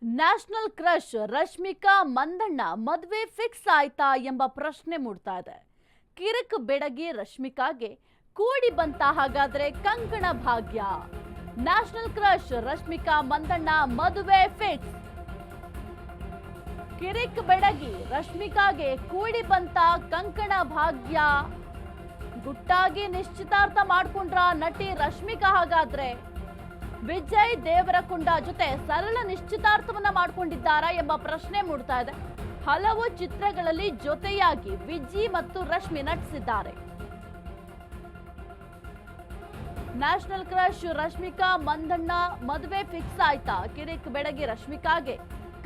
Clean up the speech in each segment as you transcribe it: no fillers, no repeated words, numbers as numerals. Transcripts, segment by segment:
National crush Rashmika Mandanna ಮದುವೆ fix ಆಯ್ತಾ ಎಂಬ ಪ್ರಶ್ನೆ ಮೂಡ್ತಾ ಇದೆ. ಕಿರಿಕ್ ಬೆಡಗಿ ರಶ್ಮಿಕಾಗೆ ಕೂಡಿ ಬಂತ ಹಾಗಾದ್ರೆ ಕಂಕಣ ಭಾಗ್ಯ. ನ್ಯಾಷನಲ್ ಕ್ರಶ್ ರಶ್ಮಿಕಾ ಮಂದಣ್ಣ ಮದುವೆ ಫಿಕ್ಸ್. ಕಿರಿಕ್ ಬೆಡಗಿ ರಶ್ಮಿಕಾಗೆ ಕೂಡಿ ಬಂತ ಕಂಕಣ ಭಾಗ್ಯ. ಗುಟ್ಟಾಗಿ ನಿಶ್ಚಿತಾರ್ಥ ಮಾಡ್ಕೊಂಡ್ರ ನಟಿ ರಶ್ಮಿಕಾ ಹಾಗಾದ್ರೆ ವಿಜಯ್ ದೇವರಕೊಂಡ ಜೊತೆ ಸರಳ ನಿಶ್ಚಿತಾರ್ಥವನ್ನ ಮಾಡಿಕೊಂಡಿದ್ದಾರಾ ಎಂಬ ಪ್ರಶ್ನೆ ಮೂಡ್ತಾ ಇದೆ. ಹಲವು ಚಿತ್ರಗಳಲ್ಲಿ ಜೊತೆಯಾಗಿ ವಿಜಿ ಮತ್ತು ರಶ್ಮಿ ನಟಿಸಿದ್ದಾರೆ. ನ್ಯಾಷನಲ್ ಕ್ರಶ್ ರಶ್ಮಿಕಾ ಮಂದಣ್ಣ ಮದುವೆ ಫಿಕ್ಸ್ ಆಯ್ತಾ? ಕಿರಿಕ್ ಬೆಡಗಿ ರಶ್ಮಿಕಾಗೆ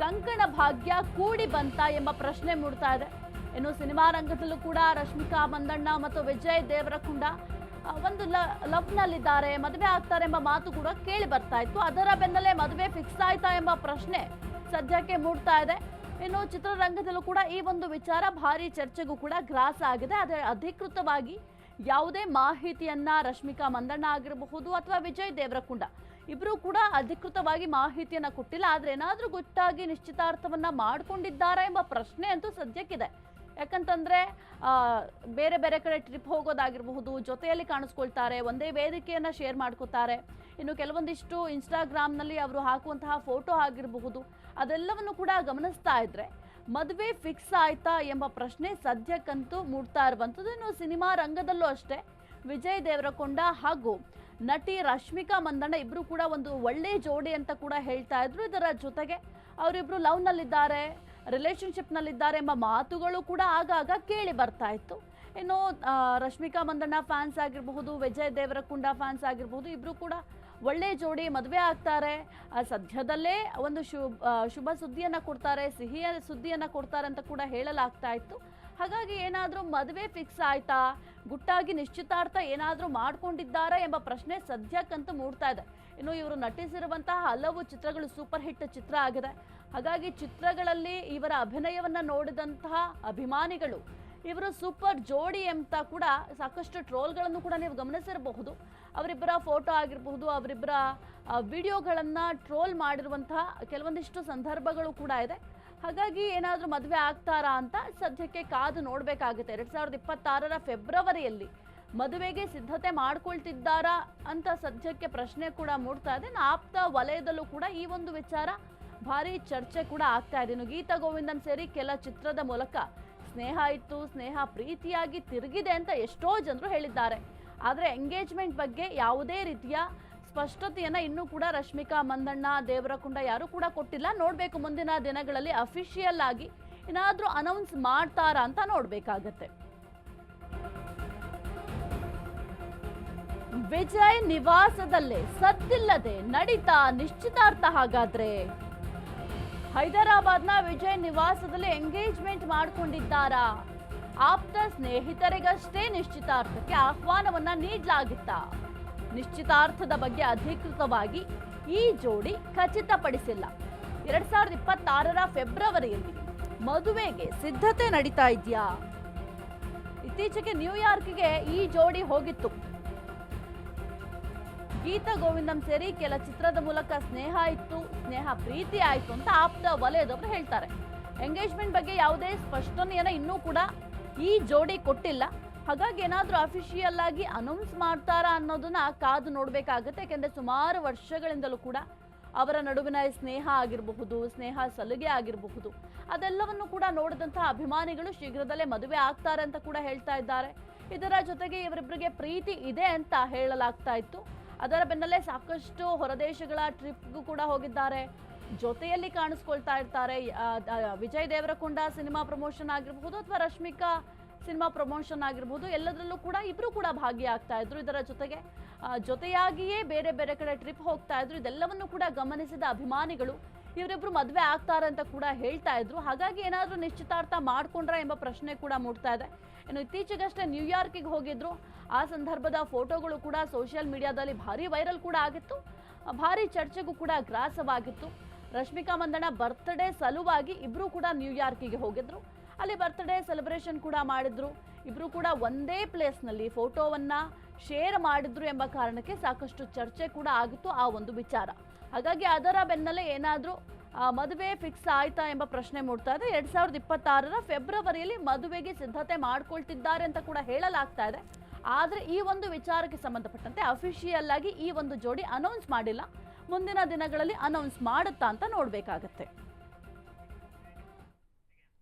ಕಂಕಣ ಭಾಗ್ಯ ಕೂಡಿ ಬಂತ ಎಂಬ ಪ್ರಶ್ನೆ ಮೂಡ್ತಾ ಇದೆ. ಇನ್ನು ಸಿನಿಮಾ ರಂಗದಲ್ಲೂ ಕೂಡ ರಶ್ಮಿಕಾ ಮಂದಣ್ಣ ಮತ್ತು ವಿಜಯ್ ದೇವರಕೊಂಡ ಒಂದು ಲವ್ ನಲ್ಲಿದ್ದಾರೆ, ಮದುವೆ ಆಗ್ತಾರೆ ಎಂಬ ಮಾತು ಕೂಡ ಕೇಳಿ ಬರ್ತಾ ಇತ್ತು. ಅದರ ಬೆನ್ನಲ್ಲೇ ಮದುವೆ ಫಿಕ್ಸ್ ಆಯ್ತಾ ಎಂಬ ಪ್ರಶ್ನೆ ಸದ್ಯಕ್ಕೆ ಮೂಡ್ತಾ ಇದೆ. ಇನ್ನು ಚಿತ್ರರಂಗದಲ್ಲೂ ಕೂಡ ಈ ಒಂದು ವಿಚಾರ ಭಾರಿ ಚರ್ಚೆಗೂ ಕೂಡ ಗ್ರಾಸ ಆಗಿದೆ. ಆದರೆ ಅಧಿಕೃತವಾಗಿ ಯಾವುದೇ ಮಾಹಿತಿಯನ್ನ ರಶ್ಮಿಕಾ ಮಂದಣ್ಣ ಆಗಿರಬಹುದು ಅಥವಾ ವಿಜಯ್ ದೇವರಕೊಂಡ ಇಬ್ರು ಕೂಡ ಅಧಿಕೃತವಾಗಿ ಮಾಹಿತಿಯನ್ನ ಕೊಟ್ಟಿಲ್ಲ. ಆದ್ರೆ ಏನಾದ್ರೂ ಗುಟ್ಟಾಗಿ ನಿಶ್ಚಿತಾರ್ಥವನ್ನ ಮಾಡ್ಕೊಂಡಿದ್ದಾರಾ ಎಂಬ ಪ್ರಶ್ನೆ ಅಂತೂ ಸದ್ಯಕ್ಕಿದೆ. ಯಾಕಂತಂದ್ರೆ ಬೇರೆ ಬೇರೆ ಕಡೆ ಟ್ರಿಪ್ ಹೋಗೋದಾಗಿರಬಹುದು, ಜೊತೆಯಲ್ಲಿ ಕಾಣಿಸ್ಕೊಳ್ತಾರೆ, ಒಂದೇ ವೇದಿಕೆಯನ್ನ ಶೇರ್ ಮಾಡ್ಕೋತಾರೆ. ಇನ್ನು ಕೆಲವೊಂದಿಷ್ಟು ಇನ್ಸ್ಟಾಗ್ರಾಮ್ನಲ್ಲಿ ಅವರು ಹಾಕುವಂತಹ ಫೋಟೋ ಆಗಿರಬಹುದು, ಅದೆಲ್ಲವನ್ನು ಕೂಡ ಗಮನಿಸ್ತಾ ಇದ್ರೆ ಮದುವೆ ಫಿಕ್ಸ್ ಆಯ್ತಾ ಎಂಬ ಪ್ರಶ್ನೆ ಸದ್ಯಕ್ಕಂತೂ ಮೂಡ್ತಾ ಇರುವಂಥದ್ದು. ಇನ್ನು ಸಿನಿಮಾ ರಂಗದಲ್ಲೂ ಅಷ್ಟೇ ವಿಜಯ್ ದೇವರಕೊಂಡ ಹಾಗೂ ನಟಿ ರಶ್ಮಿಕಾ ಮಂದಣ್ಣ ಇಬ್ರು ಕೂಡ ಒಂದು ಒಳ್ಳೆ ಜೋಡಿ ಅಂತ ಕೂಡ ಹೇಳ್ತಾ ಇದ್ರು. ಇದರ ಜೊತೆಗೆ ಅವರಿಬ್ರು ಲವ್ ನಲ್ಲಿದ್ದಾರೆ, ರಿಲೇಶನ್ಶಿಪ್ ನಲ್ಲಿದ್ದಾರೆ ಎಂಬ ಮಾತುಗಳು ಕೂಡ ಆಗಾಗ ಕೇಳಿ ಬರ್ತಾ ಇತ್ತು. ಇನ್ನು ರಶ್ಮಿಕಾ ಮಂದಣ್ಣ ಫ್ಯಾನ್ಸ್ ಆಗಿರಬಹುದು, ವಿಜಯ್ ದೇವರಕೊಂಡ ಫ್ಯಾನ್ಸ್ ಆಗಿರಬಹುದು, ಇಬ್ರು ಕೂಡ ಒಳ್ಳೆ ಜೋಡಿ, ಮದುವೆ ಆಗ್ತಾರೆ, ಸದ್ಯದಲ್ಲೇ ಒಂದು ಶುಭ ಸುದ್ದಿಯನ್ನ ಕೊಡ್ತಾರೆ, ಸಿಹಿಯ ಸುದ್ದಿಯನ್ನ ಕೊಡ್ತಾರೆ ಅಂತ ಕೂಡ ಹೇಳಲಾಗ್ತಾ ಇತ್ತು. ಹಾಗಾಗಿ ಏನಾದ್ರೂ ಮದುವೆ ಫಿಕ್ಸ್ ಆಯ್ತಾ, ಗುಟ್ಟಾಗಿ ನಿಶ್ಚಿತಾರ್ಥ ಏನಾದ್ರೂ ಮಾಡ್ಕೊಂಡಿದ್ದಾರಾ ಎಂಬ ಪ್ರಶ್ನೆ ಸದ್ಯಕ್ಕಂತೂ ಮೂಡ್ತಾ ಇದೆ. ಇನ್ನು ಇವರು ನಟಿಸಿರುವಂತಹ ಹಲವು ಚಿತ್ರಗಳು ಸೂಪರ್ ಹಿಟ್ ಚಿತ್ರ ಆಗಿದೆ. ಹಾಗಾಗಿ ಚಿತ್ರಗಳಲ್ಲಿ ಇವರ ಅಭಿನಯವನ್ನ ನೋಡಿದಂತಹ ಅಭಿಮಾನಿಗಳು ಇವರು ಸೂಪರ್ ಜೋಡಿ ಅಂತ ಕೂಡ ಸಾಕಷ್ಟು ಟ್ರೋಲ್ಗಳನ್ನು ಕೂಡ ನೀವು ಗಮನಿಸಿರಬಹುದು. ಅವರಿಬ್ಬರ ಫೋಟೋ ಆಗಿರಬಹುದು, ಅವರಿಬ್ಬರ ವಿಡಿಯೋಗಳನ್ನ ಟ್ರೋಲ್ ಮಾಡಿರುವಂತಹ ಕೆಲವೊಂದಿಷ್ಟು ಸಂದರ್ಭಗಳು ಕೂಡ ಇದೆ. ಹಾಗಾಗಿ ಏನಾದರೂ ಮದುವೆ ಆಗ್ತಾರಾ ಅಂತ ಸದ್ಯಕ್ಕೆ ಕಾದು ನೋಡಬೇಕಾಗುತ್ತೆ. 2026 ಫೆಬ್ರವರಿಯಲ್ಲಿ ಮದುವೆಗೆ ಸಿದ್ಧತೆ ಮಾಡ್ಕೊಳ್ತಿದ್ದಾರಾ ಅಂತ ಸದ್ಯಕ್ಕೆ ಪ್ರಶ್ನೆ ಕೂಡ ಮೂಡ್ತಾ ಇದೆ. ಆಪ್ತ ವಲಯದಲ್ಲೂ ಕೂಡ ಈ ಒಂದು ವಿಚಾರ ಭಾರಿ ಚರ್ಚೆ ಕೂಡ ಆಗ್ತಾ ಇದೆ. ಇನ್ನು ಗೀತಾ ಗೋವಿಂದನ್ ಸೇರಿ ಕೆಲ ಚಿತ್ರದ ಮೂಲಕ ಸ್ನೇಹ ಇತ್ತು, ಸ್ನೇಹ ಪ್ರೀತಿಯಾಗಿ ತಿರುಗಿದೆ ಅಂತ ಎಷ್ಟೋ ಜನರು ಹೇಳಿದ್ದಾರೆ. ಆದರೆ ಎಂಗೇಜ್ಮೆಂಟ್ ಬಗ್ಗೆ ಯಾವುದೇ ರೀತಿಯ ಸ್ಪಷ್ಟತೆಯನ್ನ ಇನ್ನೂ ಕೂಡ ರಶ್ಮಿಕಾ ಮಂದಣ್ಣ ದೇವರಕೊಂಡ ಯಾರು ಕೂಡ ಕೊಟ್ಟಿಲ್ಲ. ನೋಡ್ಬೇಕು ಮುಂದಿನ ದಿನಗಳಲ್ಲಿ ಅಫಿಷಿಯಲ್ ಆಗಿ ಏನಾದ್ರೂ ಅನೌನ್ಸ್ ಮಾಡ್ತಾರಾ ಅಂತ ನೋಡ್ಬೇಕಾಗತ್ತೆ. ವಿಜಯ್ ನಿವಾಸದಲ್ಲೇ ಸದ್ದಿಲ್ಲದೆ ನಡೀತಾ ನಿಶ್ಚಿತಾರ್ಥ ಹಾಗಾದ್ರೆ? ಹೈದರಾಬಾದ್ನ ವಿಜಯ್ ನಿವಾಸದಲ್ಲಿ ಎಂಗೇಜ್ಮೆಂಟ್ ಮಾಡಿಕೊಂಡಿದ್ದಾರಾ? ಆಪ್ತ ಸ್ನೇಹಿತರಿಗಷ್ಟೇ ನಿಶ್ಚಿತಾರ್ಥಕ್ಕೆ ಆಹ್ವಾನವನ್ನ ನೀಡಲಾಗಿತ್ತಾ? ನಿಶ್ಚಿತಾರ್ಥದ ಬಗ್ಗೆ ಅಧಿಕೃತವಾಗಿ ಈ ಜೋಡಿ ಖಚಿತಪಡಿಸಿಲ್ಲ. 2026 ಫೆಬ್ರವರಿಯಲ್ಲಿ ಮದುವೆಗೆ ಸಿದ್ಧತೆ ನಡೀತಾ ಇದೆಯಾ? ಇತ್ತೀಚೆಗೆ ನ್ಯೂಯಾರ್ಕ್ಗೆ ಈ ಜೋಡಿ ಹೋಗಿತ್ತು. ಗೀತಾ ಗೋವಿಂದಂ ಸೇರಿ ಕೆಲ ಚಿತ್ರದ ಮೂಲಕ ಸ್ನೇಹ ಇತ್ತು, ಸ್ನೇಹ ಪ್ರೀತಿ ಆಯ್ತು ಅಂತ ಆಪ್ತ ವಲಯದವರು ಹೇಳ್ತಾರೆ. ಎಂಗೇಜ್ಮೆಂಟ್ ಬಗ್ಗೆ ಯಾವುದೇ ಸ್ಪಷ್ಟನೆಯನ್ನ ಇನ್ನೂ ಕೂಡ ಈ ಜೋಡಿ ಕೊಟ್ಟಿಲ್ಲ. ಹಾಗಾಗಿ ಏನಾದ್ರೂ ಅಫಿಷಿಯಲ್ ಆಗಿ ಅನೌನ್ಸ್ ಮಾಡ್ತಾರಾ ಅನ್ನೋದನ್ನ ಕಾದು ನೋಡ್ಬೇಕಾಗತ್ತೆ. ಯಾಕೆಂದ್ರೆ ಸುಮಾರು ವರ್ಷಗಳಿಂದಲೂ ಕೂಡ ಅವರ ನಡುವಿನ ಸ್ನೇಹ ಆಗಿರಬಹುದು, ಸ್ನೇಹ ಸಲುಗೆ ಆಗಿರಬಹುದು, ಅದೆಲ್ಲವನ್ನು ಕೂಡ ನೋಡಿದಂತಹ ಅಭಿಮಾನಿಗಳು ಶೀಘ್ರದಲ್ಲೇ ಮದುವೆ ಆಗ್ತಾರೆ ಅಂತ ಕೂಡ ಹೇಳ್ತಾ ಇದ್ದಾರೆ. ಇದರ ಜೊತೆಗೆ ಇವರಿಬ್ಬರಿಗೆ ಪ್ರೀತಿ ಇದೆ ಅಂತ ಹೇಳಲಾಗ್ತಾ ಇತ್ತು. ಅದರ ಬೆನ್ನಲ್ಲೇ ಸಾಕಷ್ಟು ಹೊರದೇಶಗಳ ಟ್ರಿಪ್ಗೂ ಕೂಡ ಹೋಗಿದ್ದಾರೆ, ಜೊತೆಯಲ್ಲಿ ಕಾಣಿಸ್ಕೊಳ್ತಾ ಇರ್ತಾರೆ. ವಿಜಯ್ ದೇವರಕೊಂಡ ಸಿನಿಮಾ ಪ್ರಮೋಷನ್ ಆಗಿರಬಹುದು ಅಥವಾ ರಶ್ಮಿಕಾ ಸಿನಿಮಾ ಪ್ರಮೋಷನ್ ಆಗಿರಬಹುದು, ಎಲ್ಲದರಲ್ಲೂ ಕೂಡ ಇಬ್ರು ಕೂಡ ಭಾಗಿಯಾಗ್ತಾ ಇದ್ರು. ಇದರ ಜೊತೆಗೆ ಜೊತೆಯಾಗಿಯೇ ಬೇರೆ ಬೇರೆ ಕಡೆ ಟ್ರಿಪ್ ಹೋಗ್ತಾ ಇದ್ರು. ಇದೆಲ್ಲವನ್ನು ಕೂಡ ಗಮನಿಸಿದ ಅಭಿಮಾನಿಗಳು ಇವರಿಬ್ರು ಮದುವೆ ಆಗ್ತಾರೆ ಅಂತ ಕೂಡ ಹೇಳ್ತಾ ಇದ್ರು. ಹಾಗಾಗಿ ಏನಾದ್ರೂ ನಿಶ್ಚಿತಾರ್ಥ ಮಾಡ್ಕೊಂಡ್ರ ಎಂಬ ಪ್ರಶ್ನೆ ಕೂಡ ಮೂಡ್ತಾ ಇದೆ. ಇನ್ನು ಇತ್ತೀಚೆಗಷ್ಟೇ ನ್ಯೂಯಾರ್ಕಿಗೆ ಹೋಗಿದ್ರು. ಆ ಸಂದರ್ಭದ ಫೋಟೋಗಳು ಕೂಡ ಸೋಷಿಯಲ್ ಮೀಡಿಯಾದಲ್ಲಿ ಭಾರಿ ವೈರಲ್ ಕೂಡ ಆಗಿತ್ತು, ಭಾರಿ ಚರ್ಚೆಗೂ ಕೂಡ ಗ್ರಾಸವಾಗಿತ್ತು. ರಶ್ಮಿಕಾ ಮಂದಣ್ಣ ಬರ್ತ್ಡೇ ಸಲುವಾಗಿ ಇಬ್ರು ಕೂಡ ನ್ಯೂಯಾರ್ಕಿಗೆ ಹೋಗಿದ್ರು. ಅಲ್ಲಿ ಬರ್ತ್ಡೇ ಸೆಲೆಬ್ರೇಷನ್ ಕೂಡ ಮಾಡಿದ್ರು. ಇಬ್ರು ಕೂಡ ಒಂದೇ ಪ್ಲೇಸ್ನಲ್ಲಿ ಫೋಟೋವನ್ನ ಶೇರ್ ಮಾಡಿದ್ರು ಎಂಬ ಕಾರಣಕ್ಕೆ ಸಾಕಷ್ಟು ಚರ್ಚೆ ಕೂಡ ಆಗಿತ್ತು ಆ ಒಂದು ವಿಚಾರ. ಹಾಗಾಗಿ ಅದರ ಬೆನ್ನಲ್ಲೇ ಏನಾದರೂ ಮದುವೆ ಫಿಕ್ಸ್ ಆಯ್ತಾ ಎಂಬ ಪ್ರಶ್ನೆ ಮೂಡ್ತಾ ಇದೆ. 2026ರ ಫೆಬ್ರವರಿಯಲ್ಲಿ ಮದುವೆಗೆ ಸಿದ್ಧತೆ ಮಾಡ್ಕೊಳ್ತಿದ್ದಾರೆ ಅಂತ ಕೂಡ ಹೇಳಲಾಗ್ತಾ ಇದೆ. ಆದರೆ ಈ ಒಂದು ವಿಚಾರಕ್ಕೆ ಸಂಬಂಧಪಟ್ಟಂತೆ ಅಫಿಷಿಯಲ್ ಆಗಿ ಈ ಒಂದು ಜೋಡಿ ಅನೌನ್ಸ್ ಮಾಡಿಲ್ಲ. ಮುಂದಿನ ದಿನಗಳಲ್ಲಿ ಅನೌನ್ಸ್ ಮಾಡುತ್ತಾ ಅಂತ ನೋಡಬೇಕಾಗತ್ತೆ.